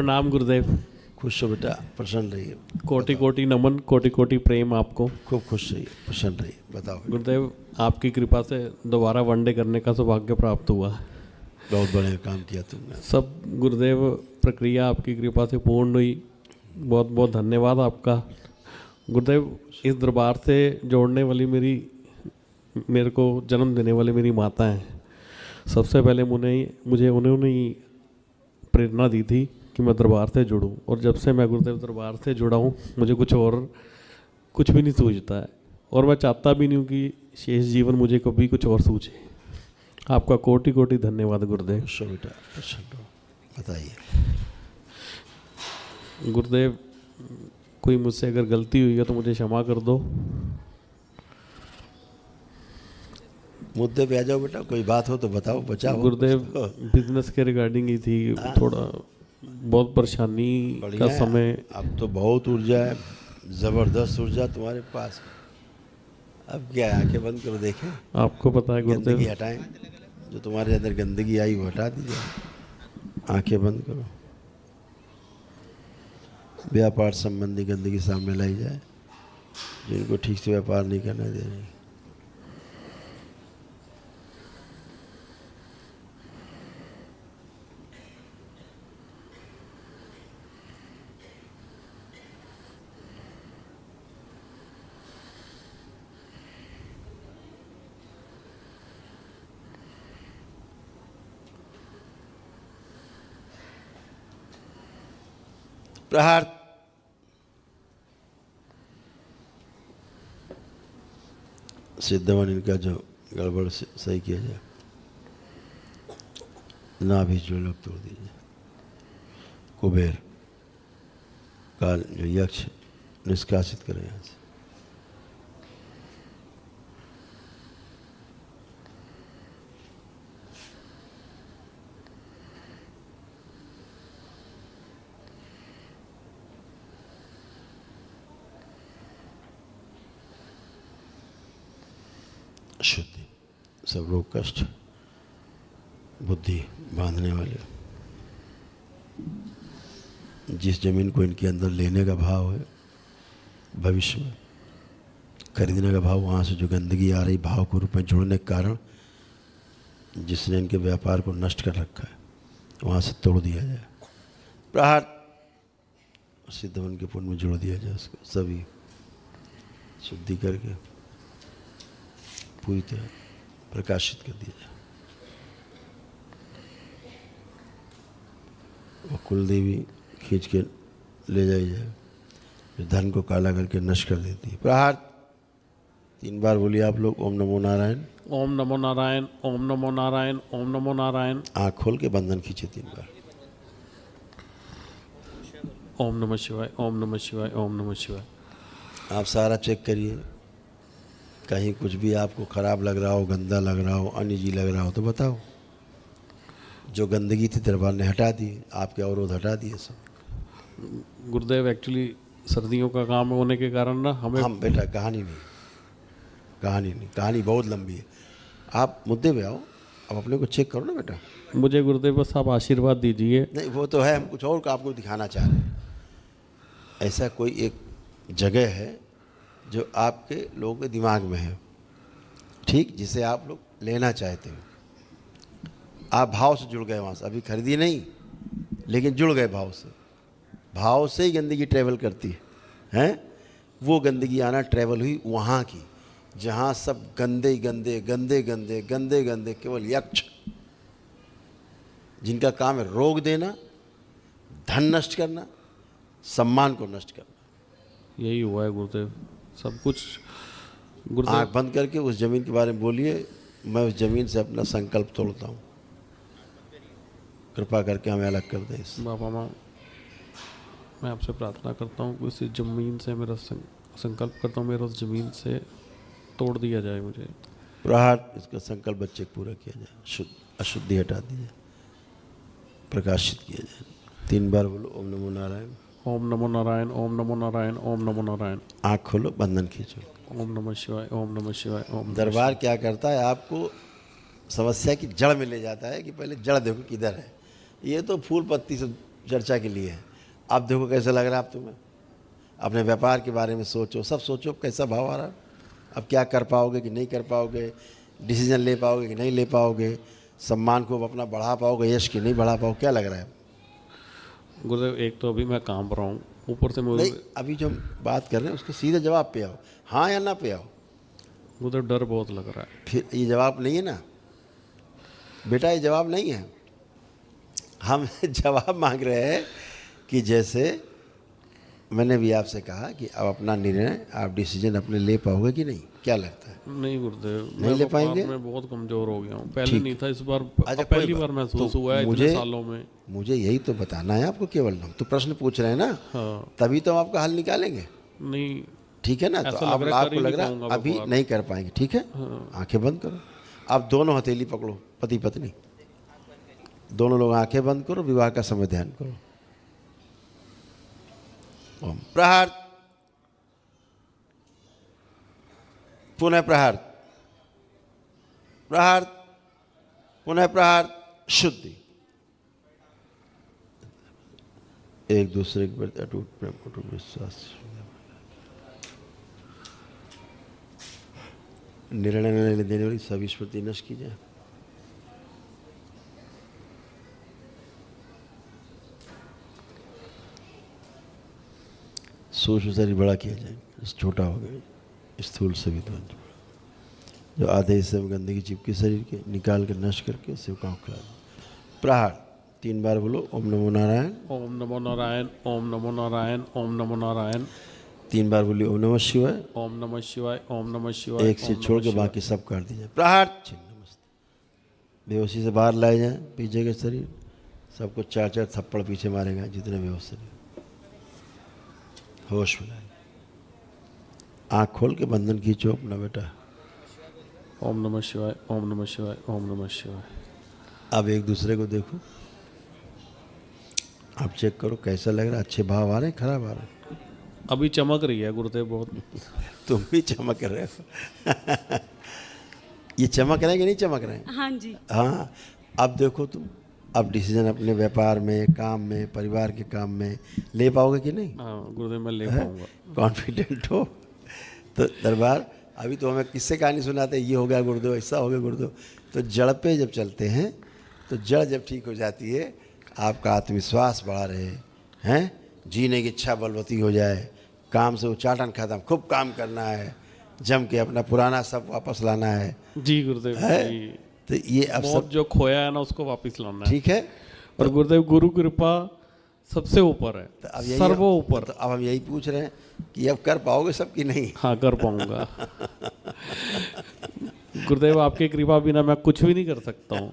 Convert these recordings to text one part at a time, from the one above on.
प्रणाम गुरुदेव। खुश हो बेटा, प्रसन्न रहिए। कोटि कोटि नमन, कोटि कोटि प्रेम आपको। खूब खुश रहिए, प्रसन्न रहिए। बताओ बेटा। गुरुदेव, आपकी कृपा से दोबारा वनडे करने का सौभाग्य प्राप्त हुआ। बहुत बढ़िया काम किया तुमने। सब गुरुदेव, प्रक्रिया आपकी कृपा से पूर्ण हुई। बहुत बहुत धन्यवाद आपका गुरुदेव। इस दरबार से जोड़ने वाली मेरे को जन्म देने वाली मेरी माता हैं। सबसे पहले मुझे उन्होंने ही प्रेरणा दी थी कि मैं दरबार से जुड़ूं, और जब से मैं गुरुदेव दरबार से जुड़ा हूं, मुझे कुछ भी नहीं सूझता है, और मैं चाहता भी नहीं हूं कि शेष जीवन मुझे कभी कुछ और सूझे। आपका कोटि कोटि धन्यवाद गुरुदेव। बेटा प्रसन्न हो, बताइए। गुरुदेव, कोई मुझसे अगर गलती हुई है तो मुझे क्षमा कर दो। मुद्दे पे आ जाओ बेटा, कोई बात हो तो बताओ, बचाओ। गुरुदेव, बिजनेस के रिगार्डिंग ही थी, थोड़ा बहुत परेशानी का समय। अब तो बहुत ऊर्जा है, ज़बरदस्त ऊर्जा तुम्हारे पास। अब क्या है, आंखें बंद करो, देखें। आपको पता है गुरुदेव, गंदगी हटाएं, जो तुम्हारे अंदर गंदगी आई वो हटा दीजिए। आंखें बंद करो। व्यापार संबंधी गंदगी सामने लाई जाए, जिनको ठीक से व्यापार नहीं करने दे रही। प्रहार। सिद्धवन इनका जो गड़बड़ सही किया जाए, ना भी जो लोग तोड़ दीजिए। कुबेर काल जो यक्ष निष्कासित करें यहाँ से। शुद्धि, सब रोग कष्ट बुद्धि बांधने वाले, जिस जमीन को इनके अंदर लेने का भाव है, भविष्य में खरीदने का भाव, वहाँ से जो गंदगी आ रही भाव के रूप में जुड़ने के कारण जिसने इनके व्यापार को नष्ट कर रखा है, वहाँ से तोड़ दिया जाए। प्रहार। सिद्धवन के पुण्य में जोड़ दिया जाए, उसको सभी शुद्धि करके पूरी तरह प्रकाशित कर दिया जाए। वो कुल देवी खींच के ले जाई जाए, जो धन को काला करके नष्ट कर देती है। प्रहार। 3 बार बोलिए आप लोग, ओम नमो नारायण, ओम नमो नारायण, ओम नमो नारायण, ओम नमो नारायण। आँख खोल के बंधन खींचे 3 बार। ओम नमः शिवाय, ओम नमः शिवाय, ओम नमः शिवाय। आप सारा चेक करिए, कहीं कुछ भी आपको खराब लग रहा हो, गंदा लग रहा हो, अनिजी लग रहा हो तो बताओ। जो गंदगी थी दरबार ने हटा दी, आपके अवरोध हटा दिए सब। गुरुदेव, एक्चुअली सर्दियों का काम होने के कारण ना हम बेटा कहानी नहीं, कहानी बहुत लंबी है। आप मुद्दे पे आओ, अब अपने को चेक करो ना बेटा। मुझे गुरुदेव बस आप आशीर्वाद दीजिए। नहीं वो तो है, हम कुछ और आपको दिखाना चाह रहे हैं। ऐसा कोई एक जगह है जो आपके लोगों के दिमाग में है, ठीक, जिसे आप लोग लेना चाहते हो। आप भाव से जुड़ गए वहाँ से, अभी खरीदी नहीं लेकिन जुड़ गए भाव से। भाव से ही गंदगी ट्रेवल करती है, हैं? वो गंदगी आना ट्रेवल हुई वहाँ की, जहाँ सब गंदे गंदे गंदे गंदे गंदे गंदे केवल यक्ष, जिनका काम है रोग देना, धन नष्ट करना, सम्मान को नष्ट करना। यही हुआ है गुरुदेव, सब कुछ। गुरुदेव, आँख बंद करके उस ज़मीन के बारे में बोलिए। मैं उस ज़मीन से अपना संकल्प तोड़ता हूँ, कृपा करके हमें अलग कर दें। बाबा माँ, मैं आपसे प्रार्थना करता हूँ कि इस ज़मीन से मेरा संकल्प करता हूँ, मेरा उस ज़मीन से तोड़ दिया जाए मुझे। प्रहार। इसका संकल्प बच्चे को पूरा किया जाए, शुद्ध अशुद्धि हटा दी जाए, प्रकाशित किया जाए। 3 बार बोलो, ओम नमो नारायण, ओम नमो नारायण, ओम नमो नारायण, ओम नमो नारायण। आँख खोलो, बंधन खींचो। ओम नमः शिवाय, ओम नमः शिवाय, ओम। दरबार क्या करता है, आपको समस्या की जड़ में ले जाता है कि पहले जड़ देखो किधर है। ये तो फूल पत्ती से चर्चा के लिए है। अब देखो कैसा लग रहा है अब तुम्हें, अपने व्यापार के बारे में सोचो, सब सोचो कैसा भाव आ रहा है, अब क्या कर पाओगे कि नहीं कर पाओगे, डिसीजन ले पाओगे कि नहीं ले पाओगे, सम्मान को अपना बढ़ा पाओगे, यश की नहीं बढ़ा पाओगे, क्या लग रहा है? गुरुदेव एक तो अभी मैं काम पर हूँ, ऊपर से नहीं, अभी जो हम बात कर रहे हैं उसके सीधे जवाब पे आओ, हाँ या ना पे आओ। गुरुदेव डर बहुत लग रहा है। फिर ये जवाब नहीं है ना बेटा, ये जवाब नहीं है। हम जवाब मांग रहे हैं कि जैसे मैंने भी आपसे कहा कि अब अपना निर्णय, आप डिसीजन अपने ले पाओगे कि नहीं, क्या लगता है? नहीं गुरुदेव, नहीं मैं ले पाएंगे? मैं बहुत कमजोर हो गया हूँ, पहले ठीक। नहीं था, इस बार अच्छा, पहली कोई बार बात। महसूस तो हुआ है इतने सालों में। मुझे यही तो बताना है आपको, केवल हम तो प्रश्न पूछ रहे हैं ना, हाँ तभी तो हम आपका हल निकालेंगे, नहीं, ठीक है ना? तो ऐसा अब लग रहा है आपको कर ही लग रहा नहीं है पाऊंगा अभी व्यापार। नहीं कर पाएंगे, ठीक है? आंखें बंद करो, आप दोनों हथेली पकड़ो, पति पत्नी दोनों लोग आंखें बंद करो, विवाह का समय ध्यान करो। ओम प्रहार, पुनः प्रहार, प्रहार, पुनः प्रहार, शुद्धि। एक दूसरे के प्रति अटूट प्रेम, अटूट विश्वास, निर्णय न लेने देने वाली सभी स्मृति नष्ट की जाए। सूक्ष्म शरीर बड़ा किया जाए, छोटा हो गया, स्थूल से भी तो जो आधे हिस्से में गंदगी चिपकी शरीर के निकाल कर नष्ट करके शिवकाओं खिला दो। प्रहार 3 बार बोलो, ओम नमो नारायण, ओम नमो नारायण, ओम नमो नारायण, ओम नमो नारायण, 3 बार बोलिए ओम नमः शिवाय, ओम नमः शिवाय, ओम नमः शिवाय, एक से ओम छोड़ नमः के शिवाय। बाकी सब काट दीजिए। प्रहार छिन्न मस्त, बेहोशी से बाहर लाए जाए, पीछे के शरीर सबको 4-4 थप्पड़ पीछे मारेगा जितने बेहोश शरीर, होश में लाए। आँख खोल के बंधन खींचो अपना बेटा। ओम नमः शिवाय, ओम नमः शिवाय, ओम नमः शिवाय। अब एक दूसरे को देखो, आप चेक करो कैसा लग रहा है, अच्छे भाव आ रहे हैं, खराब आ रहे हैं? अभी चमक रही है गुरुदेव बहुत। तुम भी चमक रहे हो। ये चमक रहे हैं कि नहीं चमक रहे हैं? हाँ जी। हाँ, अब देखो तुम, अब डिसीजन अपने व्यापार में, काम में, परिवार के काम में ले पाओगे कि नहीं? हाँ गुरुदेव मैं ले पाऊंगा। कॉन्फिडेंट हो तो दरबार। अभी तो हमें किससे कहानी सुनाते हैं, ये हो गया गुरुदेव, ऐसा हो गया गुरुदेव। तो जड़ पे जब चलते हैं तो जड़ जब ठीक हो जाती है, आपका आत्मविश्वास बढ़ा रहे हैं, जीने की इच्छा बलवती हो जाए, काम से उच्चाटन खत्म, खूब काम करना है, जम के अपना पुराना सब वापस लाना है, जी गुरुदेव जी। तो ये अब बहुत सब जो खोया है ना उसको वापस लाना है। ठीक है। और गुरुदेव गुरु कृपा सबसे ऊपर है, तो अब यही, सर्वो ऊपर। तो अब हम यही पूछ रहे हैं कि अब कर पाओगे सब कि नहीं? हाँ कर पाऊंगा। गुरुदेव आपकी कृपा बिना मैं कुछ भी नहीं कर सकता हूँ।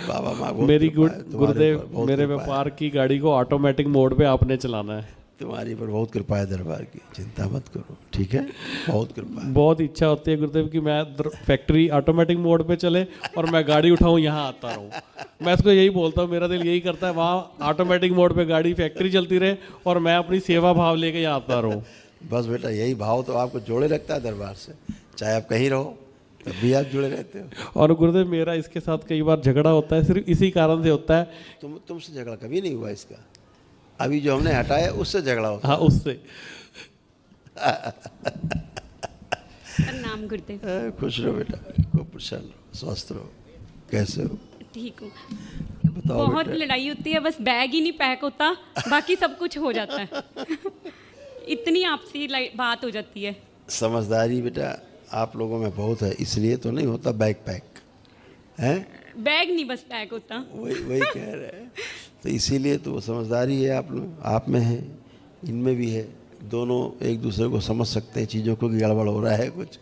बाबा माँ बहुत मेरी कृपा है, तुम्हारे गुरुदेव ऊपर बहुत मेरे कृपा है। व्यापार की गाड़ी को ऑटोमेटिक मोड पे आपने चलाना है। तुम्हारी पर बहुत कृपा है दरबार की, चिंता मत करो, ठीक है? बहुत कृपा है। बहुत इच्छा होती है गुरुदेव कि मैं फैक्ट्री ऑटोमेटिक मोड पे चले और मैं गाड़ी उठाऊं, यहाँ आता रहूं। मैं इसको यही बोलता हूँ, मेरा दिल यही करता है वहाँ ऑटोमेटिक मोड पे गाड़ी फैक्ट्री चलती रहे और मैं अपनी सेवा भाव लेके यहाँ आता रहूँ। बस बेटा यही भाव तो आपको जोड़े रखता है दरबार से, चाहे आप कहीं रहो तब भी आप जुड़े रहते हो। और गुरुदेव मेरा इसके साथ कई बार झगड़ा होता है, सिर्फ इसी कारण से होता है। तुमसे झगड़ा कभी नहीं हुआ इसका, अभी जो हमने हटाया उससे झगड़ा होता हाँ उससे। नाम गुरुदेव। है। खुश रहो बेटा, खूब प्रसन्न रहो, स्वस्थ रहो। कैसे हो? ठीक हूँ। बताओ बहुत बेटा। लड़ाई होती है, बस बैग ही नहीं पैक होता, बाकी सब कुछ हो जाता है। इतनी आपसी बात हो जाती है। समझदारी बेटा आप लोगों में बहुत है, इसलिए तो नहीं होता बैग पैक है। बैग नहीं बस पैक होता। वही कह रहे हैं, तो इसीलिए तो वो समझदारी है आप लोग, आप में है, इनमें भी है। दोनों एक दूसरे को समझ सकते हैं चीज़ों को कि गड़बड़ हो रहा है कुछ,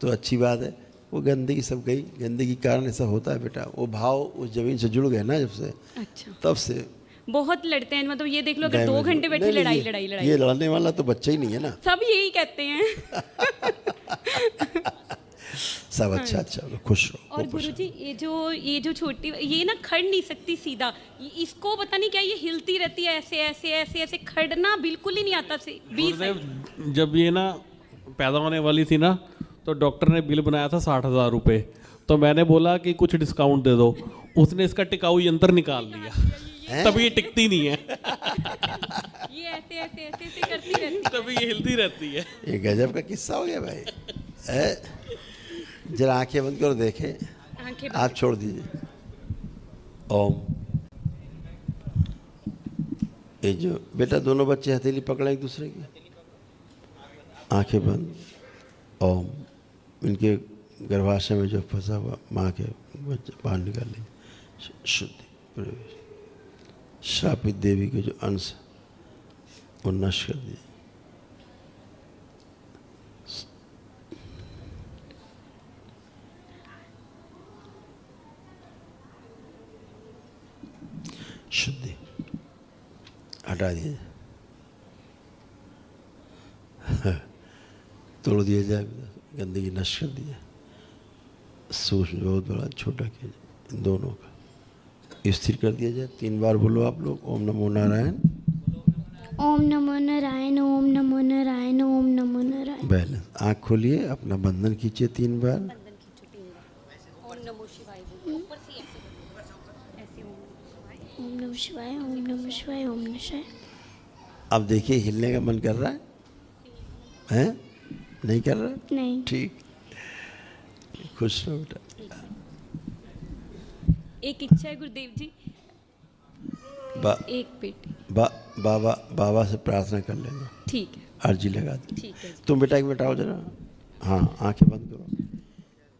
तो अच्छी बात है। वो गंदगी सब गई, गंदगी के कारण ऐसा होता है बेटा। वो भाव उस जमीन से जुड़ गए ना जब से, अच्छा। तब से बहुत लड़ते हैं, मतलब ये देख लो अगर 2 डैमेज घंटे हो- बैठे नहीं, लड़ाई ये- लड़ाई ये लड़ाई। लड़ने वाला तो बच्चा ही नहीं है ना। सब यही कहते हैं। सब अच्छा खुश रहो। और खूब खुश गुरुजी ये जो छोटी ये ना खड़ नहीं सकती सीधा, इसको पता नहीं क्या ये हिलती रहती है ऐसे ऐसे ऐसे ऐसे, खड़ना बिल्कुल ही नहीं आता से 20 गुरुदेव जब ये ना पैदा होने वाली थी ना, तो डॉक्टर ने बिल बनाया था 60,000 रुपये। तो मैंने बोला कि कुछ डिस्काउंट दे दो, उसने इसका टिकाऊ यंत्र निकाल लिया। तभी ये टिकती नहीं है, ये ऐसे ऐसे ऐसे ऐसे करती रहती है। तभी ये हिलती रहती है। ये गजब का किस्सा हो गया भाई। जरा आंखें बंद करो, देखें। आंखें बंद। आप छोड़ दीजिए। ओम। ये जो बेटा दोनों बच्चे हथेली पकड़े एक दूसरे की, आंखें बंद। ओम। इनके गर्भाशय में जो फंसा हुआ माँ के बच्चे बाहर निकाल लीजिए। शुद्धि प्रवेश। श्रापित देवी के जो अंश वो नष्ट कर दिए। शुद्धि हटा दिए, तोड़ दिया जाए, गंदगी नष्ट कर दिया। सूक्ष्म बहुत बड़ा छोटा किया जाए, इन दोनों का स्थिर कर दिया जाए। 3 बार बोलो आप लोग। ओम नमो नारायण, ओम नमो नारायण, ओम नमो नारायण, ओम नमो नारायण। बैलेंस। आँख खोलिए, अपना बंधन खींचिए 3 बार। बंधन खींचो 3 बार। ओम नमो शिवाय बोलो, ऊपर से ऐसे बोलो, ऐसे ओम नमः शिवाय, ओम नमः शिवाय, ओम नमः शिवाय। अब देखिए, हिलने का मन कर रहा है? हैं? नहीं कर रहा? नहीं। ठीक, खुश रहो बेटा। एक इच्छा है गुरुदेव जी, बा, एक बेटी। बाबा से प्रार्थना कर लेना, ठीक है, अर्जी लगा दे। ठीक है जी। तुम बेटा एक बेटा हो जरा। हाँ, आंखें बंद करो।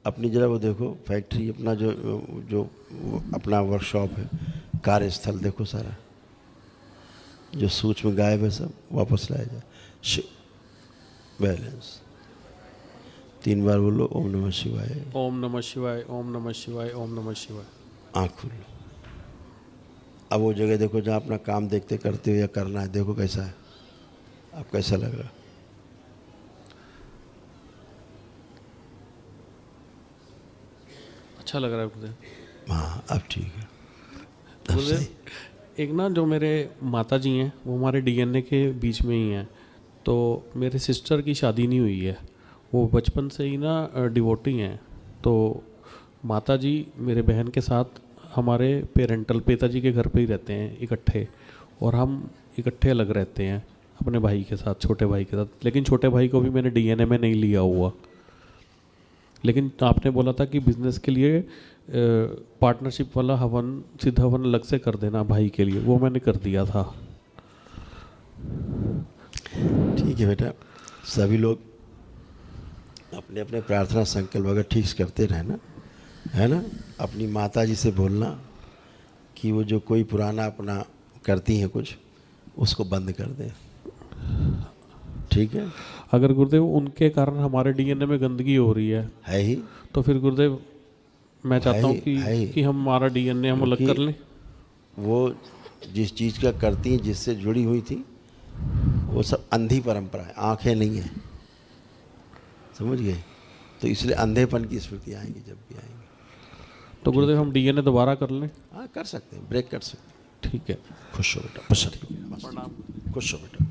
अपनी जरा वो देखो, फैक्ट्री अपना जो अपना वर्कशॉप है, कार्यस्थल देखो सारा, जो सूक्ष्म गायब है सब वापस लाया जाए। बैलेंस। 3 बार बोलो ओम नमः शिवाय। ओम नमः शिवाय, ओम नमः शिवाय, ओम नमः शिवाय। आँख खोलो। अब वो जगह देखो जहाँ अपना काम देखते करते हो या करना है, देखो कैसा है, आप कैसा लग रहा है? अच्छा लग रहा है गुरुदेव। हाँ, अब ठीक है, अब गुरुदेव, सही। एक ना जो मेरे माता जी हैं वो हमारे डीएनए के बीच में ही हैं। तो मेरे सिस्टर की शादी नहीं हुई है, वो बचपन से ही ना डिवोटी हैं। तो माता जी मेरे बहन के साथ हमारे पेरेंटल पिताजी के घर पे ही रहते हैं इकट्ठे, और हम इकट्ठे अलग रहते हैं अपने भाई के साथ, छोटे भाई के साथ। लेकिन छोटे भाई को भी मैंने डीएनए में नहीं लिया हुआ। लेकिन आपने बोला था कि बिजनेस के लिए पार्टनरशिप वाला हवन, सिद्ध हवन अलग से कर देना भाई के लिए, वो मैंने कर दिया था। ठीक है बेटा, सभी लोग अपने अपने प्रार्थना संकल्प अगर ठीक से करते रहे ना, है ना, अपनी माता जी से बोलना कि वो जो कोई पुराना अपना करती हैं कुछ, उसको बंद कर दे। ठीक है? अगर गुरुदेव उनके कारण हमारे डीएनए में गंदगी हो रही है ही तो फिर गुरुदेव मैं चाहता हूँ कि हम हमारा डीएनए हम अलग कर लें। वो जिस चीज़ का करती हैं, जिससे जुड़ी हुई थी, वो सब अंधी परंपरा है, आंखें नहीं है, समझ गए? तो इसलिए अंधेपन की स्मृति आएंगी जब भी आएंगी। तो गुरुदेव हम डीएनए दोबारा कर लें? हाँ, कर सकते हैं, ब्रेक कर सकते हैं। ठीक है। खुश हो बेटा, खुश हो बेटा।